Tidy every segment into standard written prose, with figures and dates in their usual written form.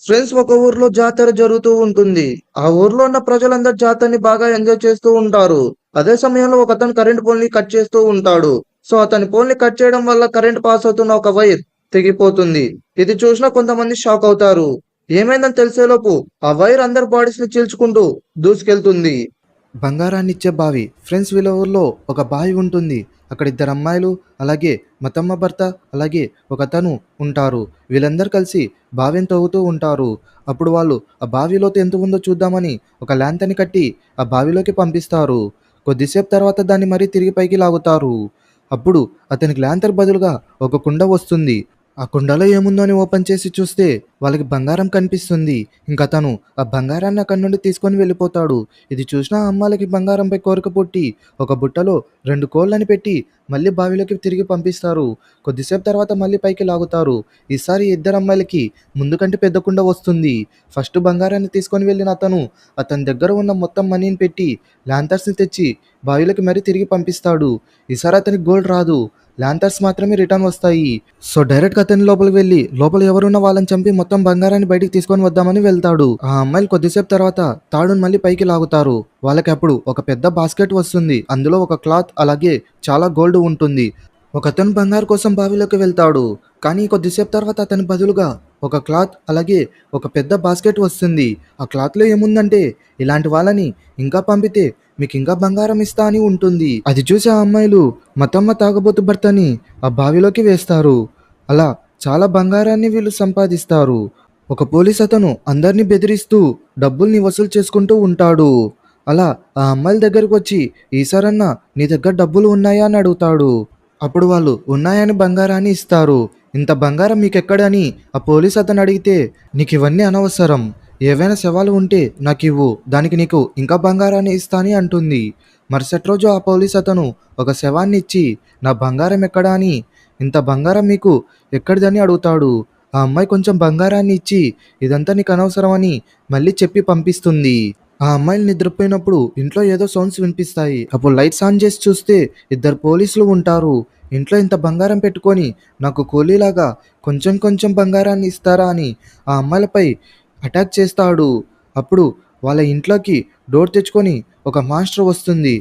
Friends, ఒక ఊర్లో జాతర జరుగుతూ ఉంటుంది. ఆ ఊర్లో ఉన్న ప్రజలందరూ జాతరని బాగా ఎంజాయ్ చేస్తూ ఉంటారు. అదే సమయంలో ఒకతను కరెంట్ పోల్‌ని కట్ చేస్తూ ఉంటాడు. సో, అతని పోల్‌ని కట్ చేయడం వల్ల కరెంట్ పాస్ అవుతున్న ఒక వైర్ తెగిపోతుంది. ఇది చూసిన కొంతమంది షాక్ అవుతారు. ఏమైందని తెలిసేలోపు ఆ వైర్ అందరి బాడీస్‌ని చీల్చుకుంటూ దూసుకెళ్తుంది. బంగారాన్నిచ్చే బావి. ఫ్రెండ్స్, వీళ్ళ ఊర్లో ఒక బావి ఉంటుంది. అక్కడ ఇద్దరు అమ్మాయిలు, అలాగే మతమ్మ భర్త, అలాగే ఒకతను ఉంటారు. వీళ్ళందరూ కలిసి బావిని తవ్వుతూ ఉంటారు. అప్పుడు వాళ్ళు ఆ బావి లోతు ఎంత ఉందో చూద్దామని ఒక ల్యాంతర్‌ని కట్టి ఆ బావిలోకి పంపిస్తారు. కొద్దిసేపు తర్వాత దాన్ని మరీ తిరిగి పైకి లాగుతారు. అప్పుడు అతనికి ల్యాంతర్ బదులుగా ఒక కుండ వస్తుంది. ఆ కుండలో ఏముందో అని ఓపెన్ చేసి చూస్తే వాళ్ళకి బంగారం కనిపిస్తుంది. ఇంకతను ఆ బంగారాన్ని అక్కడి నుండి తీసుకొని వెళ్ళిపోతాడు. ఇది చూసిన ఆ అమ్మాయిలకి బంగారంపై కోరిక పుట్టి ఒక బుట్టలో 2 కోళ్ళని పెట్టి మళ్ళీ బావిలోకి తిరిగి పంపిస్తారు. కొద్దిసేపు తర్వాత మళ్ళీ పైకి లాగుతారు. ఈసారి ఇద్దరు అమ్మాయిలకి ముందు కంటే పెద్ద కుండ వస్తుంది. ఫస్ట్ బంగారాన్ని తీసుకొని వెళ్ళిన అతను అతని దగ్గర ఉన్న మొత్తం మనీని పెట్టి లాంతర్స్‌ని తెచ్చి బావిలోకి మరీ తిరిగి పంపిస్తాడు. ఈసారి అతనికి గోల్డ్ రాదు. లాంతర్స్ మాత్రమే రిటర్న్ వస్తాయి. సో డైరెక్ట్‌గా అతని లోపలికి వెళ్ళి లోపల ఎవరున్న వాళ్ళని చంపి మొత్తం బంగారాన్ని బయటికి తీసుకొని వద్దామని వెళ్తాడు. ఆ అమ్మాయిలు కొద్దిసేపు తర్వాత తాడుని మళ్ళీ పైకి లాగుతారు. వాళ్ళకి అప్పుడు ఒక పెద్ద బాస్కెట్ వస్తుంది. అందులో ఒక క్లాత్, అలాగే చాలా గోల్డ్ ఉంటుంది. ఒకతను బంగారు కోసం బావిలోకి వెళ్తాడు. కానీ కొద్దిసేపు తర్వాత అతని బదులుగా ఒక క్లాత్, అలాగే ఒక పెద్ద బాస్కెట్ వస్తుంది. ఆ క్లాత్‌లో ఏముందంటే, ఇలాంటి వాళ్ళని ఇంకా పంపితే మీకింకా బంగారం ఇస్తా అని ఉంటుంది. అది చూసి ఆ అమ్మాయిలు మతమ్మ తాగబోతు భర్తని ఆ బావిలోకి వేస్తారు. అలా చాలా బంగారాన్ని వీళ్ళు సంపాదిస్తారు. ఒక పోలీస్ అతను అందరిని బెదిరిస్తూ డబ్బుల్ని వసూలు చేసుకుంటూ ఉంటాడు. అలా ఆ అమ్మాయిల దగ్గరకు వచ్చి, ఈసారన్నా నీ దగ్గర డబ్బులు ఉన్నాయా అని అడుగుతాడు. అప్పుడు వాళ్ళు ఉన్నాయని బంగారాన్ని ఇస్తారు. ఇంత బంగారం మీకెక్కడని ఆ పోలీస్ అతను అడిగితే, నీకు ఇవన్నీ అనవసరం, ఏవైనా శవాలు ఉంటే నాకివ్వు, దానికి నీకు ఇంకా బంగారాన్ని ఇస్తా అని అంటుంది. మరుసటి రోజు ఆ పోలీస్ అతను ఒక శవాన్ని ఇచ్చి, నా బంగారం ఎక్కడా అని, ఇంత బంగారం మీకు ఎక్కడిదని అడుగుతాడు. ఆ అమ్మాయి కొంచెం బంగారాన్ని ఇచ్చి, ఇదంతా నీకు అనవసరం అని మళ్ళీ చెప్పి పంపిస్తుంది. ఆ అమ్మాయిలు నిద్రపోయినప్పుడు ఇంట్లో ఏదో సౌండ్స్ వినిపిస్తాయి. అప్పుడు లైట్స్ ఆన్ చేసి చూస్తే ఇద్దరు పోలీసులు ఉంటారు. ఇంట్లో ఇంత బంగారం పెట్టుకొని నాకు కూలీలాగా కొంచెం కొంచెం బంగారాన్ని ఇస్తారా అని ఆ అమ్మాయిలపై అటాక్ చేస్తాడు. అప్పుడు వాళ్ళ ఇంట్లోకి డోర్ తెచ్చుకొని ఒక మాస్టర్ వస్తుంది.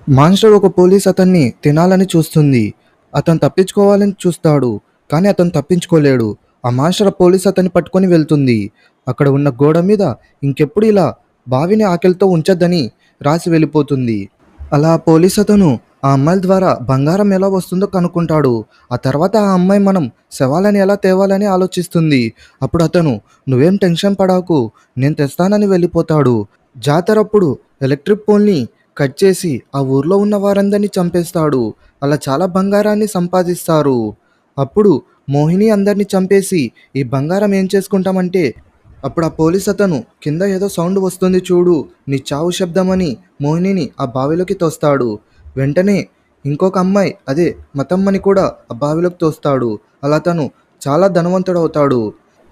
మాస్టర్ ఒక పోలీస్ అతన్ని తినాలని చూస్తుంది. అతను తప్పించుకోవాలని చూస్తాడు. కానీ అతను తప్పించుకోలేడు. ఆ మాస్టర్ పోలీస్ అతన్ని పట్టుకొని వెళ్తుంది. అక్కడ ఉన్న గోడ మీద ఇంకెప్పుడు ఇలా బావిని ఆకలితో ఉంచొద్దని రాసి వెళ్ళిపోతుంది. అలా ఆ పోలీస్ అతను ఆ అమ్మాయిల ద్వారా బంగారం ఎలా వస్తుందో కనుక్కుంటాడు. ఆ తర్వాత ఆ అమ్మాయి మనం శవాలని ఎలా తేవాలని ఆలోచిస్తుంది. అప్పుడు అతను, నువ్వేం టెన్షన్ పడకు, నేను తెస్తానని వెళ్ళిపోతాడు. జాతరప్పుడు ఎలక్ట్రిక్ పోల్ని కట్ చేసి ఆ ఊర్లో ఉన్న వారందరినీ చంపేస్తాడు. అలా చాలా బంగారాన్ని సంపాదిస్తారు. అప్పుడు మోహిని అందరినీ చంపేసి ఈ బంగారం ఏం చేసుకుంటామంటే, అప్పుడు ఆ పోలీస్ అతను కింద ఏదో సౌండ్ వస్తుంది చూడు, నీ చావు శబ్దం అని మోహినిని ఆ బావిలోకి తోస్తాడు. వెంటనే ఇంకొక అమ్మాయి, అదే మతమ్మని కూడా ఆ బావిలోకి తోస్తాడు. అలా తను చాలా ధనవంతుడవుతాడు.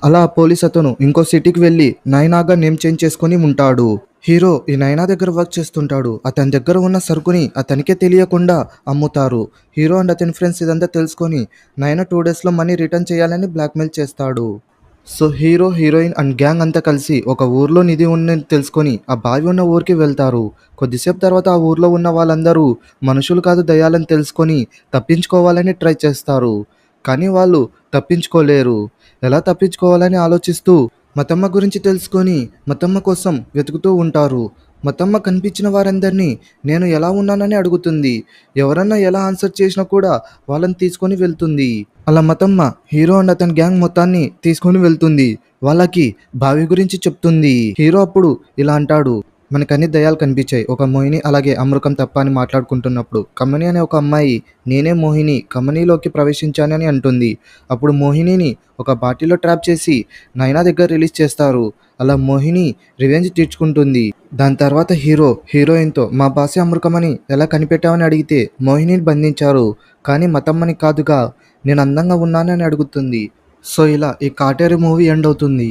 అలా ఆ పోలీస్ అతను ఇంకో సిటీకి వెళ్ళి నైనాగా నేమ్ చేంజ్ చేసుకొని ఉంటాడు. హీరో ఈ నైనా దగ్గర వర్క్ చేస్తుంటాడు. అతని దగ్గర ఉన్న సరుకుని అతనికే తెలియకుండా అమ్ముతారు. హీరో అండ్ అతని ఫ్రెండ్స్ ఇదంతా తెలుసుకొని నైనా 2 డేస్లో మనీ రిటర్న్ చేయాలని బ్లాక్మెయిల్ చేస్తాడు. So hero, heroine and gang అంతా కలిసి ఒక ఊర్లో నిధి ఉందని తెలుసుకొని ఆ బావి ఉన్న ఊరికి వెళ్తారు. కొద్దిసేపు తర్వాత ఆ ఊర్లో ఉన్న వాళ్ళందరూ మనుషులు కాదు దయ్యాలని తెలుసుకొని తప్పించుకోవాలని ట్రై చేస్తారు. కానీ వాళ్ళు తప్పించుకోలేరు. ఎలా తప్పించుకోవాలని ఆలోచిస్తూ మతమ్మ గురించి తెలుసుకొని మతమ్మ కోసం వెతుకుతూ ఉంటారు. మతమ్మ కనిపించిన వారందరినీ నేను ఎలా ఉన్నానని అడుగుతుంది. ఎవరన్నా ఎలా ఆన్సర్ చేసినా కూడా వాళ్ళని తీసుకొని వెళ్తుంది. అలా మతమ్మ హీరో అండ్ అతని గ్యాంగ్ మొత్తాన్ని తీసుకొని వెళ్తుంది. వాళ్ళకి బావి గురించి చెప్తుంది. హీరో అప్పుడు ఇలా అంటాడు, మనకన్ని దయ్యాలు కనిపించాయి, ఒక మోహిని అలాగే అమృకం తప్ప అని మాట్లాడుకుంటున్నప్పుడు కమని అనే ఒక అమ్మాయి, నేనే మోహిని కమనీలోకి ప్రవేశించానని అంటుంది. అప్పుడు మోహినిని ఒక బాటిల్లో ట్రాప్ చేసి నైనా దగ్గర రిలీజ్ చేస్తారు. అలా మోహిని రివెంజ్ తీర్చుకుంటుంది. దాని తర్వాత హీరో హీరోయిన్తో మా బాసే అమృకమని ఎలా కనిపెట్టావని అడిగితే మోహినిని బంధించారు, కానీ మతమ్మని కాదుగా, నేను అందంగా ఉన్నానని అడుగుతుంది. సో ఇలా ఈ కాటేరి మూవీ ఎండ్ అవుతుంది.